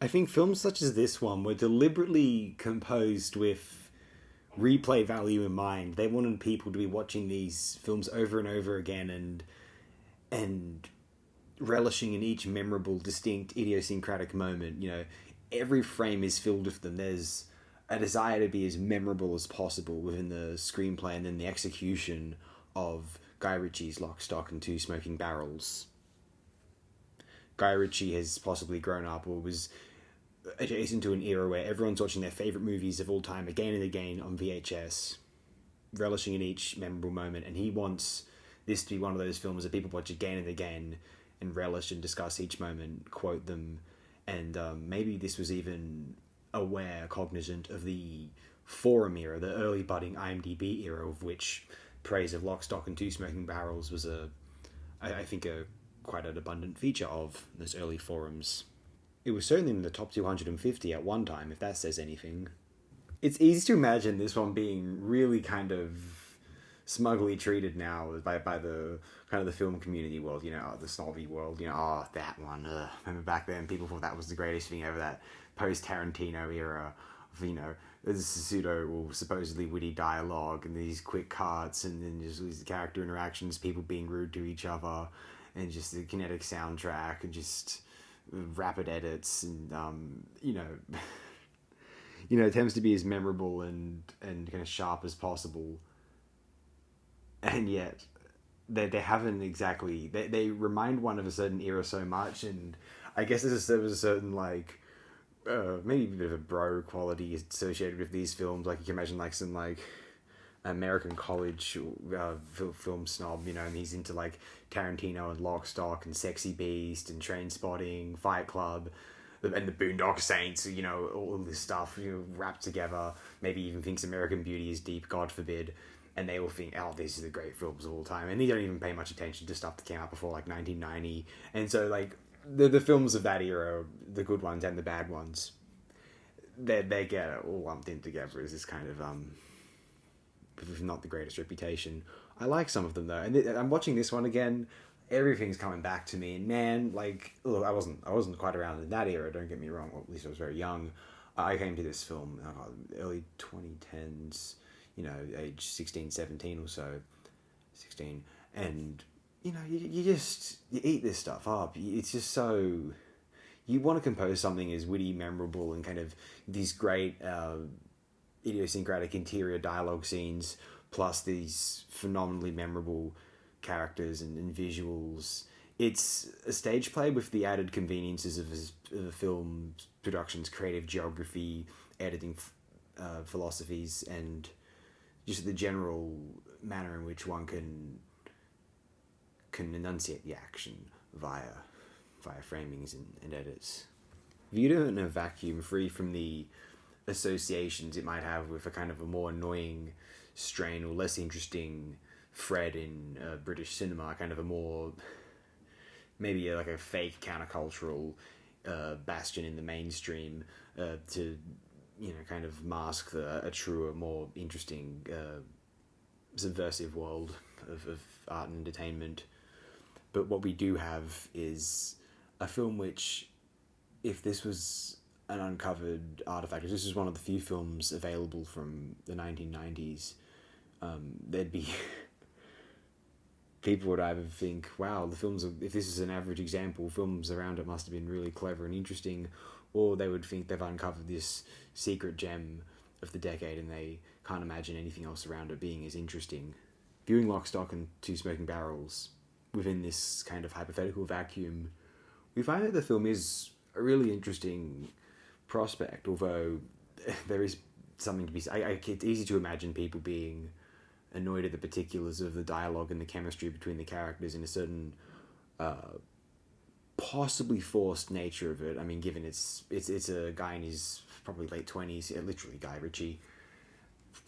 I think films such as this one were deliberately composed with replay value in mind. They wanted people to be watching these films over and over again and relishing in each memorable, distinct, idiosyncratic moment. You know, every frame is filled with them. There's a desire to be as memorable as possible within the screenplay and then the execution of Guy Ritchie's Lock, Stock and Two Smoking Barrels. Guy Ritchie has possibly grown up or was adjacent to an era where everyone's watching their favourite movies of all time again and again on VHS, relishing in each memorable moment, and he wants this to be one of those films that people watch again and again and relish and discuss each moment, quote them, and maybe this was even cognizant of the forum era, the early budding IMDb era, of which praise of Lock, Stock and Two Smoking Barrels was I think quite an abundant feature of those early forums. It was certainly in the top 250 at one time, if that says anything. It's easy to imagine this one being really kind of smugly treated now by the kind of the film community world, you know, the snobby world, you know, oh, that one, remember back then people thought that was the greatest thing ever, that post-Tarantino era of, you know, there's pseudo or supposedly witty dialogue and these quick cuts and then just these character interactions, people being rude to each other, and just the kinetic soundtrack and just rapid edits and you know attempts to be as memorable and kind of sharp as possible, and yet they haven't exactly, they remind one of a certain era so much, and I guess there was a certain like maybe a bit of a bro quality associated with these films. Like you can imagine like some like American college film snob, you know, and he's into like Tarantino and Lock, Stock and Sexy Beast and Trainspotting, Fight Club, and the Boondock Saints, you know, all this stuff, you know, wrapped together. Maybe even thinks American Beauty is deep, God forbid, and they will think, oh, these are the great films of all time, and they don't even pay much attention to stuff that came out before like 1990. And so like the films of that era, the good ones and the bad ones, they get all lumped in together as this kind of with not the greatest reputation. I like some of them though, and I'm watching this one again. Everything's coming back to me, and man, like, look, I wasn't quite around in that era. Don't get me wrong. Well, at least I was very young. I came to this film early 2010s, you know, age 16, 17 or so, 16, and you know, you eat this stuff up. It's just so, you want to compose something as witty, memorable, and kind of these great idiosyncratic interior dialogue scenes, plus these phenomenally memorable characters and visuals. It's a stage play with the added conveniences of the film production's creative geography, editing philosophies, and just the general manner in which one can enunciate the action via framings and edits. Viewed in a vacuum, free from the associations it might have with a kind of a more annoying strain or less interesting thread in British cinema, kind of a more, maybe like a fake countercultural bastion in the mainstream to, you know, kind of mask a truer, more interesting subversive world of art and entertainment. But what we do have is a film which, if this was an uncovered artifact, if this was one of the few films available from the 1990s, there'd be people would either think, wow, the films, if this is an average example, films around it must have been really clever and interesting, or they would think they've uncovered this secret gem of the decade and they can't imagine anything else around it being as interesting. Viewing Lock, Stock and Two Smoking Barrels within this kind of hypothetical vacuum, we find that the film is a really interesting prospect, although there is something to be said. It's easy to imagine people being annoyed at the particulars of the dialogue and the chemistry between the characters in a certain possibly forced nature of it. I mean, given it's a guy in his probably late 20s, literally Guy Ritchie,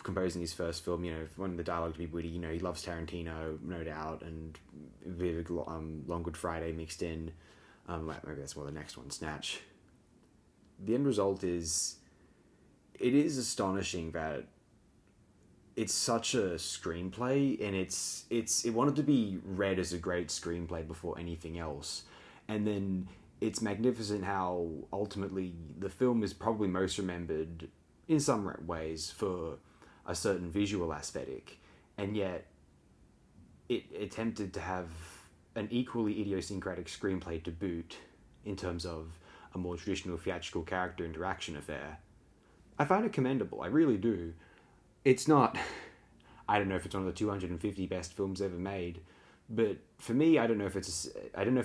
composing his first film, you know, wanting the dialogue to be witty, you know, he loves Tarantino, no doubt, and a bit of Long Good Friday mixed in. Maybe that's more the next one, Snatch. The end result is, it is astonishing that it's such a screenplay, and it wanted to be read as a great screenplay before anything else, and then it's magnificent how ultimately the film is probably most remembered in some ways for a certain visual aesthetic, and yet it attempted to have an equally idiosyncratic screenplay to boot in terms of a more traditional theatrical character interaction affair. I find it commendable, I really do. It's not, I don't know if it's one of the 250 best films ever made, but for me, I don't know if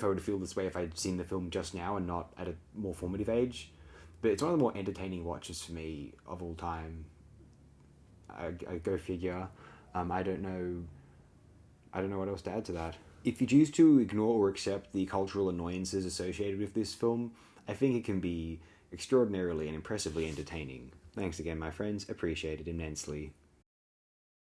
I would feel this way if I'd seen the film just now and not at a more formative age. But it's one of the more entertaining watches for me of all time. I go figure. I don't know. I don't know what else to add to that. If you choose to ignore or accept the cultural annoyances associated with this film, I think it can be extraordinarily and impressively entertaining. Thanks again, my friends. Appreciate it immensely.